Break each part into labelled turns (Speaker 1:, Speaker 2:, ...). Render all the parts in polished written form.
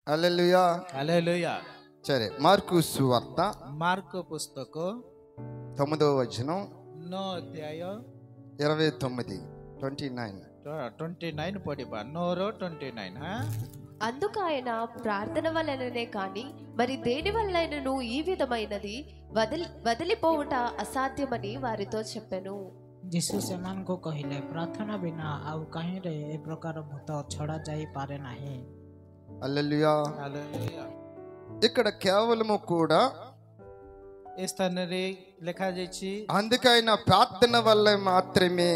Speaker 1: హల్లెలూయా
Speaker 2: హల్లెలూయా.
Speaker 1: సరే, మార్కు సువార్త
Speaker 2: మార్కు పుస్తకం
Speaker 1: 9వ వచనం
Speaker 2: 9 29 పడిబా 29.
Speaker 3: అందుకు ఆయన ప్రార్థన వలననే కాని మరి దేని వల్లైనను ఈ విధమైనది వదిలిపోవుట అసాధ్యమని వారితో చెప్పెను.
Speaker 4: ଯୀଶୁ ସେମାନଙ୍କୁ କହିଲେ, ପ୍ରାର୍ଥନା ବିନା ଆଉ କାହିଁରେ ଏ ପ୍ରକାର ଭୂତ ଛଡ଼ା ଯାଇପାରେ ନାହିଁ।
Speaker 1: హల్లెలూయా.
Speaker 2: హల్లెలూయా.
Speaker 1: ఇక్కడ కేవలము కూడా
Speaker 2: ఏ స్థాନରେ ଲେଖାଯାଇଛି
Speaker 1: అందుకైన ప్రార్థన వల్ల మాత్రమే,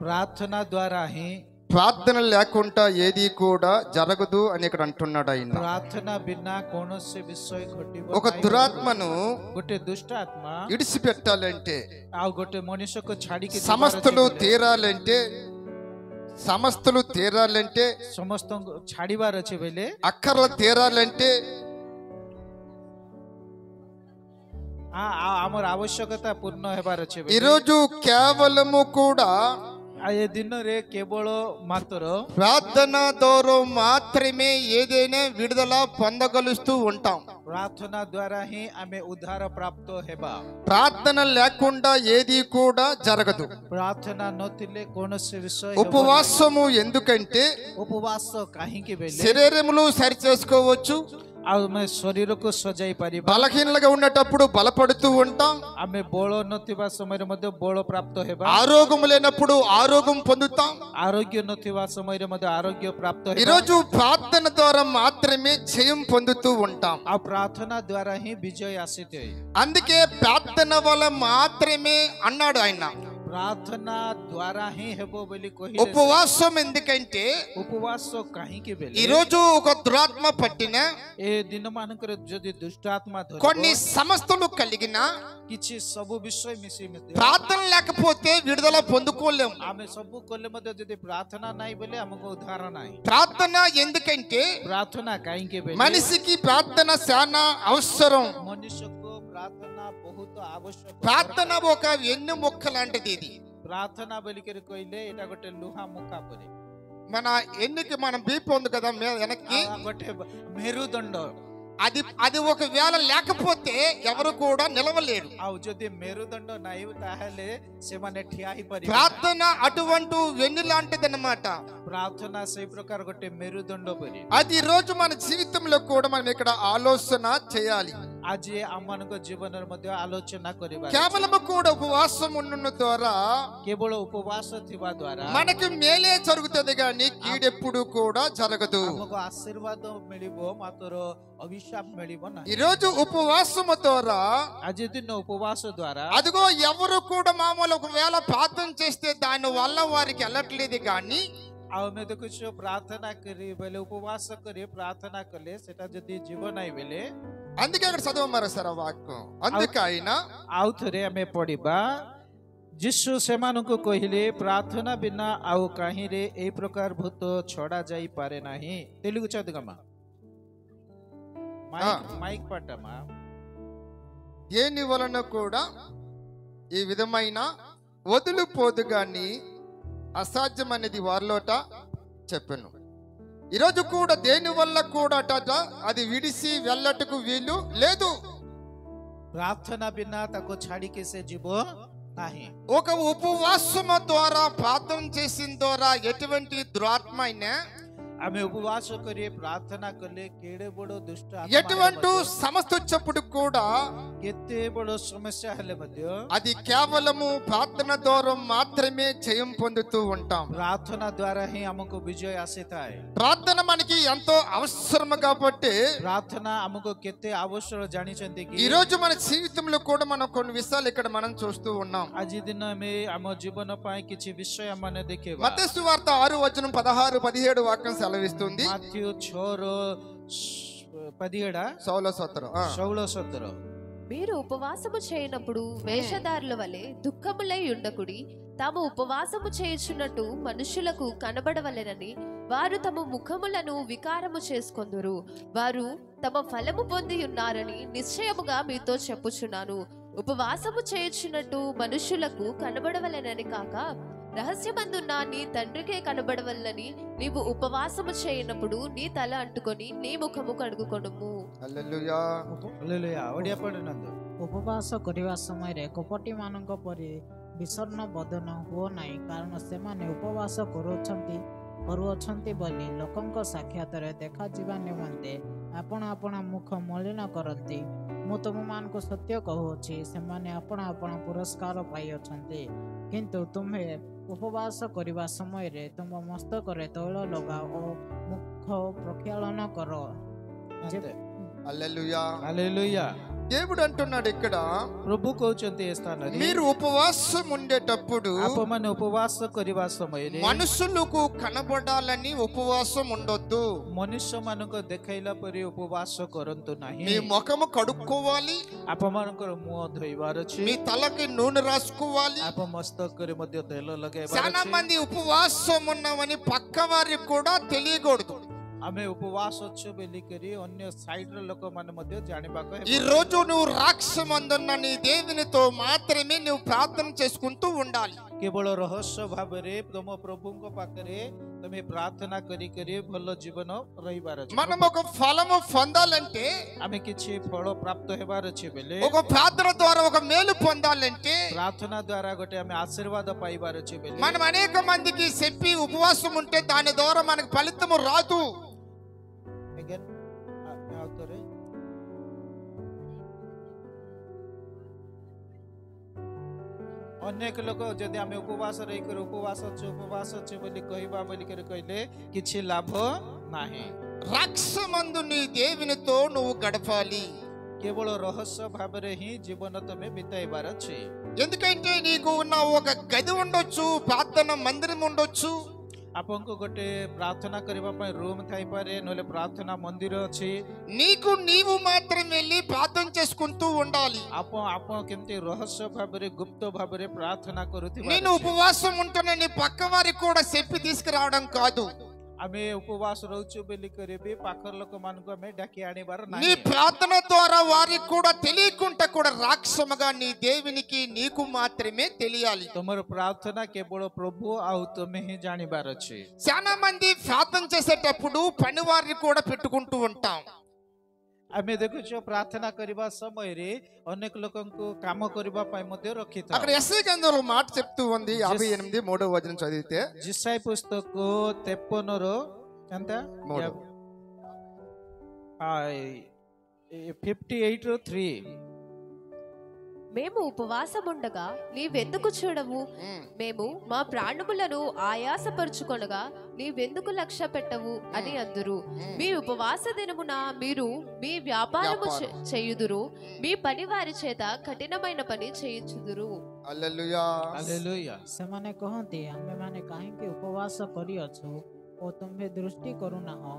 Speaker 2: ప్రార్థన ద్వారా ହିଁ,
Speaker 1: ప్రార్థన లేకుండా ఏది కూడా జరగదు అని ఇక్కడ అంటున్నాడు ఆయన.
Speaker 2: ప్రార్థన బిన్నా కౌనసి విషయ ଘଟିବ
Speaker 1: ఒక దురాత్మను
Speaker 2: ଗୋଟେ ଦୁଷ୍ଟ ଆତ୍ମା
Speaker 1: ఇడిచిపెట్టాలంటే,
Speaker 2: ଆଉ ଗୋଟେ ମଣିଷକୁ ଛାଡ଼ିକି
Speaker 1: సమస్తలు తీరాలంటే,
Speaker 2: ସମସ୍ତଙ୍କୁ ଛାଡ଼ିବାର ଅଛି ବୋଇଲେ,
Speaker 1: అక్కర్లు తీరాలంటే,
Speaker 2: ଆମର ଆବଶ୍ୟକତା ପୂର୍ଣ୍ଣ ହେବାର ଅଛି।
Speaker 1: ఈరోజు కేవలము కూడా
Speaker 2: ఏ దిନରେ కేవଳ మాత్ర
Speaker 1: ప్రార్థన ద్వారా మాత్రమే ఏదైనా విడుదల పొందగలుస్తూ ఉంటాం.
Speaker 2: ప్రార్థన ద్వారా ହିଁ ଆମେ ଉଦ୍ଧାର ପ୍ରାପ୍ତ ହେବା।
Speaker 1: ప్రార్థన లేకుండా ఏది కూడా జరగదు.
Speaker 2: ప్రార్థన ନଥିଲେ କୌଣସି విషୟ
Speaker 1: ఉపవాసము ఎందుకంటే
Speaker 2: ଉପବାସ କାହିଁକି ବେଲେ
Speaker 1: శరీరములు సరి చేసుకోవచ్చు,
Speaker 2: ଆଉ ଆମେ ଶରୀରକୁ ସଜାଇ ପାରିବା।
Speaker 1: బలహీనలుగా ఉన్నప్పుడు బలపడుతూ ఉంటాం,
Speaker 2: ଆମେ ବଳ ନଥିବା ସମୟରେ ମଧ୍ୟ ବଳ ପ୍ରାପ୍ତ ହେବା।
Speaker 1: ఆరోగ్యం లేనప్పుడు ఆరోగ్యం పొందుతాం.
Speaker 2: ఆరోగ్య నଥିବା సమୟରେ ମଧ୍ୟ ఆరోగ్య ପ୍ରାପ୍ତ ହେବା।
Speaker 1: ఈరోజు ప్రార్థన ద్వారా మాత్రమే జయం పొందుతూ ఉంటాం.
Speaker 2: ଆଉ ପ୍ରାର୍ଥନା ଦ୍ୱାରା ହିଁ ବିଜୟ ଆସିଥାଏ।
Speaker 1: అందుకే ప్రార్థన వల్ల మాత్రమే అన్నాడు ఆయన.
Speaker 2: ପ୍ରାର୍ଥନା ଦ୍ୱାରା ହିଁ ହେବ ବୋଲି କହିଲେ।
Speaker 1: ఉపవాసం ఎందుకంటే
Speaker 2: ଉପବାସ କାହିଁକି ବେଲେ
Speaker 1: ఈరోజు ఒక దురాత్మ పట్టిన,
Speaker 2: ଏ ଦିନ ମାନଙ୍କରେ ଯଦି ଦୁଷ୍ଟ ଆତ୍ମା
Speaker 1: కొన్ని సమస్యలు కలిగిన,
Speaker 2: କିଛି ସବୁ ବିଷୟ ମିଶି
Speaker 1: ప్రార్థన లేకపోతే విడుదల పొందుకోలేము.
Speaker 2: ଆମେ ସବୁ କଲେ ମଧ୍ୟ ଯଦି ପ୍ରାର୍ଥନା ନାହିଁ ବୋଲେ ଆମକୁ ଉଦ୍ଧାର ନାହିଁ।
Speaker 1: ప్రార్థన ఎందుకంటే
Speaker 2: ପ୍ରାର୍ଥନା କାହିଁକି ବେଲେ
Speaker 1: మనిషికి ప్రార్థన చాలా అవసరం.
Speaker 2: ମନୁଷ୍ୟକୁ ପ୍ରାର୍ଥନା ବହୁତ ଆବଶ୍ୟକ।
Speaker 1: ప్రార్థన ఒక వెన్ను ముక్క లాంటిది. ఇది
Speaker 2: ପ୍ରାର୍ଥନା ବୋଲିକରି କହିଲେ ଏଇଟା ଗୋଟେ ଲୁହା ମୁକା ପରି।
Speaker 1: మన ఎన్నికి మనం బీప్ ఉంది కదా వెనక్కి,
Speaker 2: ଗୋଟେ ମେରୁଦଣ୍ଡ।
Speaker 1: అది ఒకవేళ లేకపోతే ఎవరు కూడా నిలవలేరు.
Speaker 2: ଆଉ ଯଦି ମେରୁଦଣ୍ଡ ନାହିଁ ତାହେଲେ ସେମାନେ ଠିଆ ହେଇପାରିବେ।
Speaker 1: ప్రార్థన అటువంటి వెన్ను లాంటిది అన్నమాట.
Speaker 2: ପ୍ରାର୍ଥନା ସେଇ ପ୍ରକାର ଗୋଟେ ମେରୁଦଣ୍ଡ ପରି।
Speaker 1: అది ఈ రోజు మన జీవితంలో కూడా మనం ఇక్కడ ఆలోచన చేయాలి.
Speaker 2: ଆଜି ଆମମାନଙ୍କ ଜୀବନରେ ମଧ୍ୟ ଆଲୋଚନା କରିବା।
Speaker 1: కేవలం కూడా ఉపవాసం ఉండడం ద్వారా
Speaker 2: କେବଳ ଉପବାସ ଥିବା ଦ୍ୱାରା
Speaker 1: మనకి మేలే జరుగుతుంది కానీ కీడెప్పుడు కూడా జరగదు.
Speaker 2: ଆମକୁ ଆଶୀର୍ବାଦ ମିଳିବ, ମାତ୍ର ଅଭିଶାପ ମିଳିବ ନାହିଁ।
Speaker 1: ఈ రోజు ఉపవాసము ద్వారా
Speaker 2: ଆଜି ଦିନ ଉପବାସ ଦ୍ୱାରା
Speaker 1: అదిగో ఎవరు కూడా మామూలు ఒకవేళ ప్రార్థన చేస్తే దాని వల్ల వారికి వెళ్ళట్లేదు కానీ,
Speaker 2: ଆଉ ଆମେ ଦେଖୁଛୁ ପ୍ରାର୍ଥନା କରି ବେଲେ ଉପବାସ କରି ପ୍ରାର୍ଥନା କଲେ ସେଟା ଯଦି ଯିବ ନାହିଁ ବେଲେ,
Speaker 1: అందుకే అక్కడ చదవమారా సార్ ఆ వాక్యం. అందుకే ఆయన
Speaker 2: ଆଉ ଥରେ ଆମେ ପଢିବା। ଯୀଶୁ ସେମାନଙ୍କୁ କହିଲେ, ପ୍ରାର୍ଥନା ବିନା ଆଉ କାହିଁରେ ଏଇ ପ୍ରକାର ଭୂତ ଛଡ଼ା ଯାଇପାରେ ନାହିଁ। తెలుగు చదువుగమ్మా, మైక్ పట్టమ్మా।
Speaker 1: దేని వలన కూడా ఈ విధమైన వదిలిపోదు గాని అసాధ్యం అనేది వారిలోట చెప్పాను. ఈరోజు కూడా దేని వల్ల కూడా అది విడిసి వెళ్ళటకు వీలు లేదు.
Speaker 2: ପ୍ରାର୍ଥନା ବିନା ତାକୁ ଛାଡ଼ିକି ସେ ଯିବ ନାହିଁ।
Speaker 1: ఒక ఉపవాసము ద్వారా ప్రార్థన చేసిన ద్వారా ఎటువంటి దురాత్మ అయినా,
Speaker 2: ଆମେ ଉପବାସ କରି ପ୍ରାର୍ଥନା କଲେ କେଡ଼େ ବଡ଼ ଦୁଷ୍ଟ
Speaker 1: ఎటువంటి సమస్య వచ్చినప్పుడు కూడా
Speaker 2: କେତେ ବଡ଼ ସମସ୍ୟା ହେଲେ ମଧ୍ୟ
Speaker 1: అది కేవలము ప్రార్థన ద్వారా మాత్రమే జయం పొందుతూ ఉంటాం.
Speaker 2: ପ୍ରାର୍ଥନା ଦ୍ୱାରା ହିଁ ଆମକୁ ବିଜୟ ଆସିଥାଏ।
Speaker 1: ప్రార్థన మనకి ఎంతో అవసరం కాబట్టి
Speaker 2: ପ୍ରାର୍ଥନା ଆମକୁ କେତେ ଆବଶ୍ୟକ ଜାଣିଛନ୍ତି କି?
Speaker 1: ఈ రోజు మన జీవితంలో కూడా మనం కొన్ని విషయాలు ఇక్కడ మనం చూస్తూ ఉన్నాం.
Speaker 2: ଆଜି ଦିନ ଆମେ ଆମ ଜୀବନ ପାଇଁ କିଛି ବିଷୟ ମାନେ ଦେଖିବା।
Speaker 1: మత్తయి సువార్త 6:16-17 వాక్యం సెలవిస్తుంది.
Speaker 2: ମାଥ୍ୟୁ 6:17 16-17
Speaker 3: మీరు ఉపవాసము చేయనప్పుడు వేషధారుల వలె దుఃఖములై ఉండకుడి. తాము ఉపవాసము చేయుచున్నట్టు మనుషులకు కనబడవలెనని వారు తమ ముఖములను వికారము చేసుకొందురు. వారు తమ ఫలము పొంది ఉన్నారని నిశ్చయముగా మీతో చెప్పుచున్నాను. ఉపవాసము చేయుచున్నట్టు మనుషులకు కనబడవలెనని కాక రహస్యమందున్న నీ తండ్రికే కనబడవల్లని నీవు ఉపవాసము చేయనప్పుడు నీ తల అంటుకొని నీ ముఖము కడుగుకొనుము.
Speaker 1: హల్లెలూయా.
Speaker 2: హల్లెలూయా. ଓଡ଼ିଆ ପଢ଼ୁନାହାନ୍ତି।
Speaker 4: ଉପବାସ କରିବା ସମୟରେ କପଟିମାନଙ୍କ ପରି ବିଷର୍ଣ୍ଣ ବଦନ ହୁଅ ନାହିଁ, କାରଣ ସେମାନେ ଉପବାସ କରୁଅଛନ୍ତି ବୋଲି ଲୋକଙ୍କ ସାକ୍ଷାତରେ ଦେଖାଯିବା ନିମନ୍ତେ ଆପଣା ମୁଖ ମଳିନ କରନ୍ତି। ମୁଁ ତୁମମାନଙ୍କୁ ସତ୍ୟ କହୁଅଛି, ସେମାନେ ଆପଣା ପୁରସ୍କାର ପାଇଅଛନ୍ତି। କିନ୍ତୁ ତୁମେ ଉପବାସ କରିବା ସମୟରେ ତୁମ ମସ୍ତକରେ ତୈଳ ଲଗାଅ ଓ ମୁଖ ପ୍ରକ୍ଷାଳନ କର।
Speaker 1: హల్లెలూయా.
Speaker 2: హల్లెలూయా.
Speaker 1: దేవుడు అంటున్నాడు ఇక్కడ,
Speaker 2: ପ୍ରଭୁ କହୁଛନ୍ତି ଏ ସ୍ଥାନରେ
Speaker 1: మీరు ఉపవాసం ఉండేటప్పుడు
Speaker 2: ଆପଣମାନେ ଉପବାସ କରିବା ସମୟରେ
Speaker 1: మనుషులకు కనబడాలని ఉపవాసం ఉండొద్దు.
Speaker 2: ମନୁଷ୍ୟମାନଙ୍କ ଦେଖାଇଲା ପରି ଉପବାସ କରନ୍ତୁ ନାହିଁ।
Speaker 1: మీ ముఖము కడుక్కోవాలి,
Speaker 2: ଆପଣମାନଙ୍କର ମୁହଁ ଧୋଇବାର ଅଛି,
Speaker 1: మీ తలకి నూనె రాసుకోవాలి.
Speaker 2: ଆପଣ ମସ୍ତକରେ ମଧ୍ୟ ତେଲ ଲଗାଇବାର
Speaker 1: చాలా
Speaker 2: ଅଛି।
Speaker 1: మంది ఉపవాసం ఉన్నామని పక్క వారికి కూడా తెలియకూడదు.
Speaker 2: ଆମେ ଉପବାସ ଅଛୁ ବୋଲିକରି ଅନ୍ୟ ସାଇଡର ଲୋକମାନେ ମଧ୍ୟ ଜାଣିବାକୁ
Speaker 1: ఈ రోజు నువ్వు రాక్షమందున్న నీ దేవునితో మాత్రమే నువ్వు ప్రార్థన చేసుకుంటూ ఉండాలి.
Speaker 2: କେବଳ ରହସ୍ୟ ଭାବରେ ତମ ପ୍ରଭୁଙ୍କ ପାଖରେ ତମେ ପ୍ରାର୍ଥନା କରି କରି ଭଲ ଜୀବନ ରହିବାର ଅଛି।
Speaker 1: మనం ఒక ఫలము పొందాలంటే,
Speaker 2: ଆମେ କିଛି ଫଳ ପ୍ରାପ୍ତ ହେବାର ଅଛି ବେଲେ,
Speaker 1: ఒక ప్రార్థన ద్వారా ఒక మేలు పొందాలంటే,
Speaker 2: ପ୍ରାର୍ଥନା ଦ୍ୱାରା ଗୋଟେ ଆମେ ଆଶୀର୍ବାଦ ପାଇବାର ଅଛି ବେଲେ,
Speaker 1: మనం అనేక మందికి చెప్పి ఉపవాసం ఉంటే దాని ద్వారా మనకు ఫలితము రాదు.
Speaker 2: again authore ଅନେକ ଲୋକ ଯଦି ଆମେ ଉପବାସ ରହିକରି ଉପବାସ ଅଛି ବୋଲି କହିବା ବୋଲିକରି କହିଲେ କିଛି ଲାଭ ନାହିଁ।
Speaker 1: రాక్షమందు నీ దేవునితో నువ్వు గడపాలి.
Speaker 2: କେବଳ ରହସ୍ୟ ଭାବରେ ହିଁ ଜୀବନ ତମେ ବିତାଇବାର ଅଛି।
Speaker 1: ఎందుకంటే నీకు ఉన్న ఒక గది ఉండొచ్చు, ప్రార్థన మందిరం ఉండొచ్చు,
Speaker 2: ଆପଣଙ୍କୁ ଗୋଟେ ପ୍ରାର୍ଥନା କରିବା ପାଇଁ ରୁମ୍ ଥାଇପାରେ, ନହେଲେ ପ୍ରାର୍ଥନା ମନ୍ଦିର ଅଛି।
Speaker 1: నీకు నీవు మాత్రం వెళ్ళి ప్రార్థన చేసుకుంటూ ఉండాలి.
Speaker 2: ଆପଣ କେମିତି రహస్య ଭାବରେ ଗୁପ୍ତ ଭାବରେ ପ୍ରାର୍ଥନା କରୁଥିବା
Speaker 1: నేను ఉపవాసం ఉంటున్నాను పక్క వారికి కూడా చెప్పి తీసుకురావడం కాదు.
Speaker 2: ଆମେ ଉପବାସ ରହୁଛୁ ବୋଲି କରିବି ପାଖର ଲୋକମାନଙ୍କୁ ଆମେ ଡାକି ଆଣିବାର
Speaker 1: నీ
Speaker 2: ନାହିଁ।
Speaker 1: ప్రార్థన ద్వారా వారికి కూడా తెలియకుండా కూడా రాక్షసముగా నీ దేవునికి నీకు మాత్రమే తెలియాలి.
Speaker 2: ତମର ପ୍ରାର୍ଥନା କେବଳ ପ୍ରଭୁ ଆଉ ତମେ ହିଁ ଜାଣିବାର ଅଛି।
Speaker 1: చాలా మంది ప్రార్థన చేసేటప్పుడు పని వారిని కూడా పెట్టుకుంటూ ఉంటాం.
Speaker 2: ଆମେ ଦେଖୁଛୁ ପ୍ରାର୍ଥନା କରିବା ସମୟରେ ଅନେକ ଲୋକଙ୍କୁ କାମ କରିବା ପାଇଁ ମଧ୍ୟ ରଖିଥାଉ।
Speaker 1: అక్కడ ఎస్ఐ గ్రంథంలో మాట చెప్తూ ఉంది 58:3వ వచనం చదివితే,
Speaker 2: ଜିସାଇ ପୁସ୍ତକ 53ର ఎంత 58:3
Speaker 3: మేము ఉపవాసముండగా నీవెందుకు చూడవు? మేము మా ప్రాణములను ఆయాసపరుచుకొనగా నీవెందుకు లక్ష్య పెట్టవు అని అందురు. మీ ఉపవాస దినమున మీరు మీ వ్యాపారము చేయుదురు, మీ పని వారి చేత కఠినమైన పని చేయించుదురు.
Speaker 1: హల్లెలూయా.
Speaker 2: హల్లెలూయా।
Speaker 4: ସେମାନେ କହନ୍ତି, ଆମେମାନେ କାହିଁକି ଉପବାସ କରିଅଛୁ ଓ ତୁମ୍ଭେ ଦୃଷ୍ଟି କରୁନାହଁ?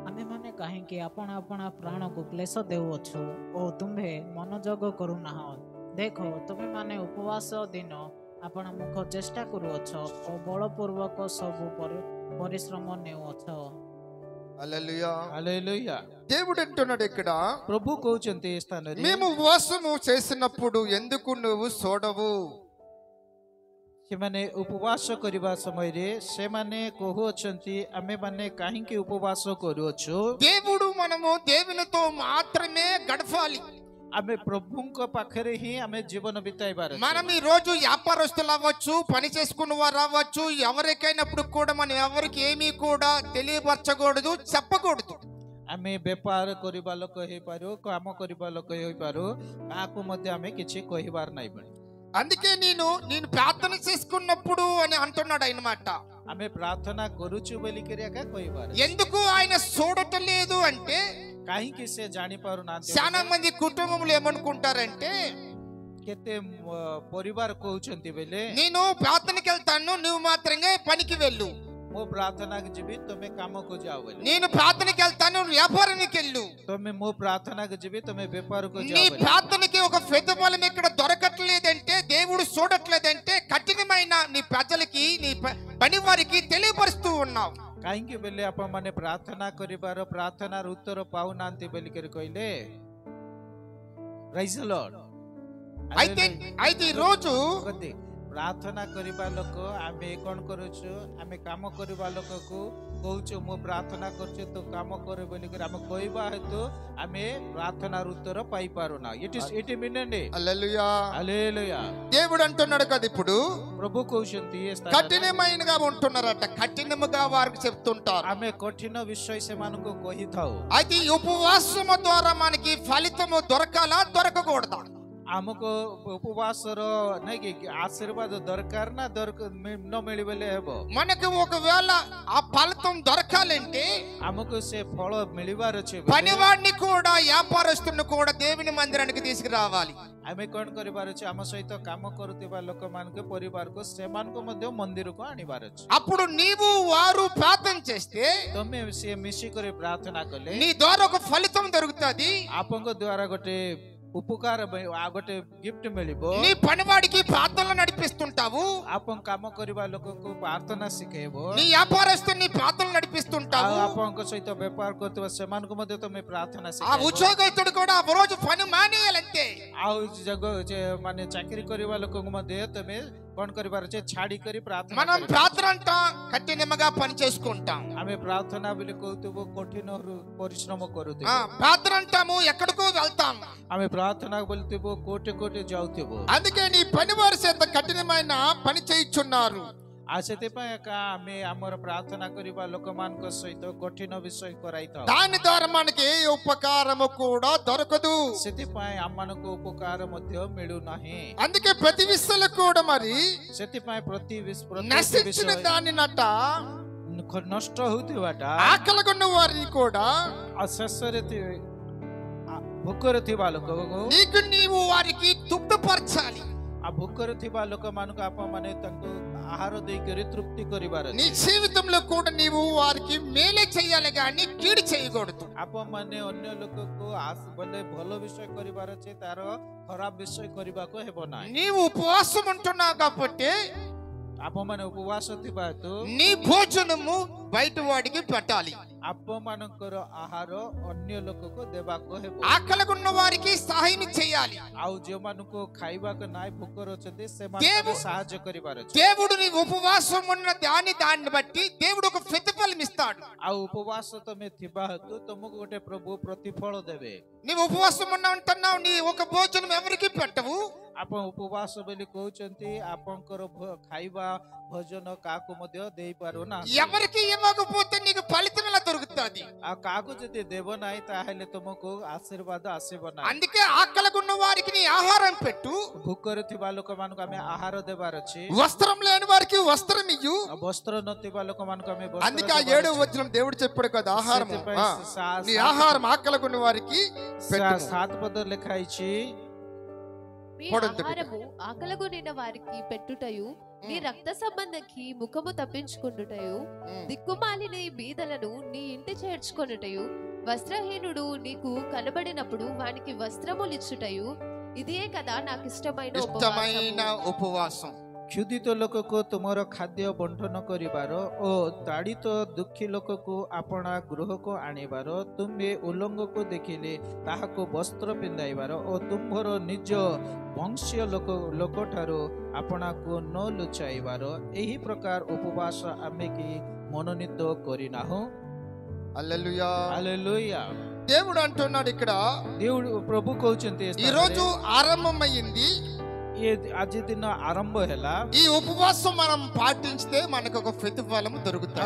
Speaker 4: ଆମେମାନେ କାହିଁକି ଆପଣା ପ୍ରାଣକୁ କ୍ଲେଶ ଦେଉଅଛୁ ଓ ତୁମ୍ଭେ ମନୋଯୋଗ କରୁନାହଁ? ଦେଖ, ତୁମେମାନେ ଉପବାସ ଦିନ ଆପଣ ମୁଖ ଚେଷ୍ଟା କରୁଅଛ ଓ ବଳପୂର୍ବକ ସବୁ ପରିଶ୍ରମ ନେଉଅଛ।
Speaker 1: హల్లెలూయా.
Speaker 2: హల్లెలూయా।
Speaker 1: దేవుడు అంటున్నాడు ఇక్కడ,
Speaker 2: ప్రభు కହୁଛନ୍ତି ଏ ସ୍ଥାନରେ
Speaker 1: మేము ఉపవాసము చేసినప్పుడు ఎందుకు నువ్వు చూడవు?
Speaker 2: ସେମାନେ ଉପବାସ କରିବା ସମୟରେ ସେମାନେ କହୁଅଛନ୍ତି ଆମେମାନେ କାହିଁକି ଉପବାସ କରୁଅଛୁ?
Speaker 1: దేవుడు మనము దేవునితో మాత్రమే గడపాలి.
Speaker 2: ଆମେ ପ୍ରଭୁଙ୍କ ପାଖରେ ହିଁ ଆମେ ଜୀବନ ବିତାଇବାର ଅଛି।
Speaker 1: మనం ఈ రోజు వ్యాపారస్తులు అవ్వచ్చు, పని చేసుకున్న వారు అవ్వచ్చు, ఎవరికైనప్పుడు కూడా మనం ఎవరికి ఏమీ కూడా తెలియపరచకూడదు, చెప్పకూడదు.
Speaker 2: ଆମେ ବେପାର କରିବା ଲୋକ ହେଇପାରୁ, କାମ କରିବା ଲୋକ ହେଇପାରୁ, କାହାକୁ ମଧ୍ୟ ଆମେ କିଛି କହିବାର ନାହିଁ।
Speaker 1: అందుకే నేను ప్రార్థన చేసుకున్నప్పుడు అని అంటున్నాడు ఆయన మాట.
Speaker 2: ଆମେ ପ୍ରାର୍ଥନା କରୁଛୁ ବୋଲିକରି ଏକା କହିବାର।
Speaker 1: ఎందుకు ఆయన చూడటం లేదు అంటే,
Speaker 2: କାହିଁକି ସେ ଜାଣିପାରୁନାହାନ୍ତି?
Speaker 1: చాలా మంది కుటుంబంలో ఏమనుకుంటారంటే,
Speaker 2: କେତେ ପରିବାର କହୁଛନ୍ତି ବେଲେ
Speaker 1: నేను ప్రార్థనకి వెళ్తాను, నువ్వు మాత్రమే పనికి వెళ్ళు.
Speaker 2: ମୁଁ ପ୍ରାର୍ଥନାକୁ ଯିବି, ତମେ କାମକୁ ଯାଅ ବୋଲି।
Speaker 1: నేను ప్రార్థనకి వెళ్తాను, వ్యాపారానికి వెళ్ళు.
Speaker 2: ତମେ ମୁଁ ପ୍ରାର୍ଥନାକୁ ଯିବି, ତମେ ବେପାରକୁ
Speaker 1: నీ
Speaker 2: ଯାଅ ବୋଲି।
Speaker 1: ప్రార్థనకి ఒక ప్రతిఫలం ఇక్కడ దొరకట్లేదంటే, దేవుడు చూడట్లేదంటే, కఠినమైన నీ ప్రజలకి, నీ పని వారికి తెలియపరుస్తూ ఉన్నావు.
Speaker 2: କାହିଁକି ବେଲେ ଆପଣମାନେ ପ୍ରାର୍ଥନା କରିବାର ପ୍ରାର୍ଥନାର ଉତ୍ତର ପାଉନାହାନ୍ତି ବୋଲିକରି କହିଲେ। ପ୍రైజ్ ଦ లార్డ్।
Speaker 1: అయితే ఈ రోజు
Speaker 2: ପ୍ରାର୍ଥନା କରିବା ଲୋକ ଆମେ କ'ଣ କରୁଛୁ, ଆମେ କାମ କରିବା ଲୋକକୁ କହୁଛୁ ମୁଁ ପ୍ରାର୍ଥନା କରୁଛି ତୁ କାମ କରେ ବୋଲିକରି ଆମେ କହିବା ହେତୁ ଆମେ ପ୍ରାର୍ଥନାର ଉତ୍ତର ପାଇପାରୁନା. ఇట్ మీనండి.
Speaker 1: హల్లెలూయా.
Speaker 2: హల్లెలూయా.
Speaker 1: దేవుడు అంటున్నాడు కదా ఇప్పుడు,
Speaker 2: ప్రభు କହୁଛନ୍ତି
Speaker 1: కఠినమైనగా ఉంటున్నారట, కఠినముగా వారికి చెప్తుంటారు.
Speaker 2: ଆମେ କଠିନ ବିଷୟ ସେମାନଙ୍କୁ କହିଥାଉ.
Speaker 1: అయితే ఈ ఉపవాసము ద్వారా మనకి ఫలితము దొరకాలా దొరకకూడదా?
Speaker 2: ଆମକୁ ଉପବାସର ନାଇଁ କି ఆశీర్వాଦ ଦରକାର ନା ନ ମିଳିବଲେ ହେବ?
Speaker 1: మనకి ఒకవేళ ఆ ఫలితం దొరకాలంటే
Speaker 2: ଆମକୁ ସେ ଫଳ ମିଳିବାର ଅଛି.
Speaker 1: పనివాడిని కూడా వ్యాపారస్తుని కూడా దేవుని మందిరానికి తీసుకురావాలి.
Speaker 2: ଆମେ କ'ଣ କରିବାର ଅଛି, ଆମ ସହିତ କାମ କରୁଥିବା ଲୋକମାନଙ୍କୁ ପରିବାରକୁ ସେମାନଙ୍କୁ ମଧ୍ୟ ମନ୍ଦିରକୁ ଆଣିବାର ଅଛି.
Speaker 1: అప్పుడు నీవు వారు ప్రార్థన చేస్తే
Speaker 2: ତମେ ସିଏ ମିଶିକରି ପ୍ରାର୍ଥନା କଲେ
Speaker 1: నీ ద్వారా ఒక ఫలితం దొరుకుతుంది.
Speaker 2: ଆପଣଙ୍କ ଦ୍ୱାରା ଗୋଟେ ଉପକାର ଗୋଟେ ଗିଫ୍ଟ ମିଳିବ.
Speaker 1: నీ పనివాడికి ప్రార్థనలు నడిపిస్తుంటావు,
Speaker 2: ଆପଣ କାମ କରିବା ଲୋକକୁ ପ୍ରାର୍ଥନା ଶିଖେଇବ.
Speaker 1: నీ వ్యాపారస్తుని ప్రార్థనలు నడిపిస్తుంటావు.
Speaker 2: ଆପଣଙ୍କ ସହିତ ବେପାର କରୁଥିବା ସେମାନଙ୍କୁ ମଧ୍ୟ ତମେ ପ୍ରାର୍ଥନା
Speaker 1: ఆ
Speaker 2: ଶିଖେଇବ.
Speaker 1: ఉద్యోగస్తుడు కూడా ఆ రోజు పని మానేయాలంతే.
Speaker 2: ଆଉ ମାନେ ଚାକିରି କରିବା ଲୋକଙ୍କୁ ମଧ୍ୟ ତମେ କ'ଣ କରିବାର ଅଛି, ଛାଡି କରି ପ୍ରାର୍ଥନା
Speaker 1: మనం
Speaker 2: କରିବାର.
Speaker 1: ప్రార్థన అంటాం, కఠినముగా పని చేసుకుంటాం.
Speaker 2: ଆମେ ପ୍ରାର୍ଥନା ବୋଲି କହୁଥିବୁ, କଠିନ ପରିଶ୍ରମ କରୁଥିବୁ.
Speaker 1: ప్రార్థన అంటాము, ఎక్కడికో వెళ్తాం.
Speaker 2: ଆମେ ପ୍ରାର୍ଥନା ବୋଲିଥିବୁ, କୋଟି କୋଟି ଯାଉଥିବୁ.
Speaker 1: అందుకే నీ పనివారి చేత కఠినమైన పని చేయించున్నారు.
Speaker 2: ଆଉ ସେଥିପାଇଁ ଏକା ଆମେ ଆମର ପ୍ରାର୍ଥନା କରିବା ଲୋକମାନଙ୍କ ସହିତ କଠିନ ବିଷୟ କରାଇଥାଉ.
Speaker 1: దాని ద్వారా మనకి ఏ ఉపకారము కూడా దొరకదు.
Speaker 2: ସେଥିପାଇଁ ଆମମାନଙ୍କୁ ଉପକାର ମଧ୍ୟ ମିଳୁନାହିଁ.
Speaker 1: అందుకే ప్రతి విషయంలో కూడా మరి
Speaker 2: ସେଥିପାଇଁ ପ୍ରତି
Speaker 1: నశించిన దాని నట
Speaker 2: ନଷ୍ଟ ହଉଥିବାଟା,
Speaker 1: ఆకలిగొన్న వారిని కూడా
Speaker 2: ଆଉ ଶେଷରେ ଭୋକରେ ଥିବା ଲୋକକୁ
Speaker 1: నీకు నీవు వారికి తృప్తిపరచాలి.
Speaker 2: ଆଉ ଭୋକରେ ଥିବା ଲୋକମାନଙ୍କୁ ଆପଣମାନେ ତାଙ୍କୁ ଆହାର ଦେଇକରି ତୃପ୍ତି କରିବାର
Speaker 1: నీ
Speaker 2: ଅଛି.
Speaker 1: జీవితంలో కూడా నీవు వారికి మేలే చేయాలి కానీ కీడు చేయకూడదు.
Speaker 2: ଆପଣମାନେ ଅନ୍ୟ ଲୋକକୁ ବୋଲେ ଭଲ ବିଷୟ କରିବାର ଅଛି, ତାର ଖରାପ ବିଷୟ କରିବାକୁ ହେବ ନାହିଁ.
Speaker 1: నీవు ఉపవాసం ఉంటున్నావు కాబట్టి
Speaker 2: ଆପଣମାନେ ଉପବାସ ଥିବା ହେତୁ
Speaker 1: నీ భోజనము బయట వాడికి పెట్టాలి.
Speaker 2: ଆପଣମାନଙ୍କର ଆହାର ଅନ୍ୟ ଲୋକକୁ ଦେବାକୁ ହେବ.
Speaker 1: ఆకలిగొన్న వారికి సహాయం చేయాలి.
Speaker 2: ଆଉ ଯେଉଁମାନଙ୍କୁ ଖାଇବାକୁ ନାହିଁ, ଭୋକର ଅଛନ୍ତି, ସେମାନଙ୍କୁ ସାହାଯ୍ୟ କରିବାର ଅଛି.
Speaker 1: దేవుడు నీ ఉపవాసం ఉన్న దాన్ని బట్టి దేవుడు ఒక ప్రతిఫలం ఇస్తాడు.
Speaker 2: ଆଉ ଉପବାସ ତମେ ଥିବା ହେତୁ ତମକୁ ଗୋଟେ ପ୍ରଭୁ ପ୍ରତିଫଳ ଦେବେ.
Speaker 1: నీవు ఉపవాసం ఉన్న ఉంటున్నావు, నీ ఒక భోజనం ఎవరికి పెట్టవు.
Speaker 2: ଆପଣ ଉପବାସ ବୋଲି କହୁଛନ୍ତି, ଆପଣଙ୍କର ଖାଇବା ଭୋଜନ କାହାକୁ ମଧ୍ୟ ଦେଇପାରୁନା.
Speaker 1: ఎవరికి ఇవ్వకపోతే నీకు ఫలితం ఎలా దొరుకుతుంది?
Speaker 2: ଆଉ କାହାକୁ ଯଦି ଦେବ ନାହିଁ ତାହେଲେ ତୁମକୁ ଆଶୀର୍ବାଦ ଆସିବ ନାହିଁ.
Speaker 1: అందుకే ఆకలిగొన్న వారికి నీ ఆహారం పెట్టు.
Speaker 2: ଭୋକରେ ଥିବା ଲୋକମାନଙ୍କୁ ଆମେ ଆହାର ଦେବାର ଅଛି.
Speaker 1: వస్త్రం లేని వారికి వస్త్రం ఇయ్యు.
Speaker 2: ବସ୍ତ୍ର ନଥିବା ଲୋକମାନଙ୍କୁ ଆମେ
Speaker 1: అందుకే ఆ 7వ వచనం దేవుడు చెప్పాడు కదా, ఆహారం నీ ఆహారం ఆకలిగొన్న వారికి పెట్టు.
Speaker 2: 7 పద ଲେଖା ହେଇଛି,
Speaker 3: మీ ఆహారము ఆకలిగొనిన వారికి పెట్టుటయు, నీ రక్త సంబంధకి ముఖము తప్పించుకుంటుటయు, దిక్కుమాలిన బీదలను నీ ఇంటి చేర్చుకొనుటయు, వస్త్రహీనుడు నీకు కనబడినప్పుడు వానికి వస్త్రములిచ్చుటయు, ఇదే కదా నాకు ఇష్టమైన
Speaker 1: ఉపవాసం.
Speaker 2: କ୍ଷୁଧିତ ଲୋକକୁ ତୁମର ଖାଦ୍ୟ ବଣ୍ଟନ କରିବାର ଓ ତାଡ଼ିତ ଦୁଃଖୀ ଲୋକକୁ ଆପଣା ଗୃହକୁ ଆଣିବାର, ତୁମେ ଉଲଙ୍ଗକୁ ଦେଖିଲେ ତାହାକୁ ବସ୍ତ୍ର ପିନ୍ଧାଇବାର ଓ ତୁମ୍ଭର ନିଜ ବଂଶୀୟ ଲୋକଠାରୁ ଆପଣାକୁ ନ ଲୁଚାଇବାର, ଏହି ପ୍ରକାର ଉପବାସ ଆମେ କି ମନୋନୀତ କରିନାହୁଁ.
Speaker 1: హల్లెలూయా.
Speaker 2: హల్లెలూయా.
Speaker 1: దేవుడు అంటున్నాడు ఇక్కడ,
Speaker 2: దేవుడు ప్రభు కହୁଛନ୍ତି
Speaker 1: ఈ రోజు ఆరంభమైంది,
Speaker 2: ଆଜି ଦିନ ଆରମ୍ଭ ହେଲା.
Speaker 1: ఈ ఉపవాసం మనం పాటించితే మనకు ఒక ప్రతిఫలం దొరుకుతుంది.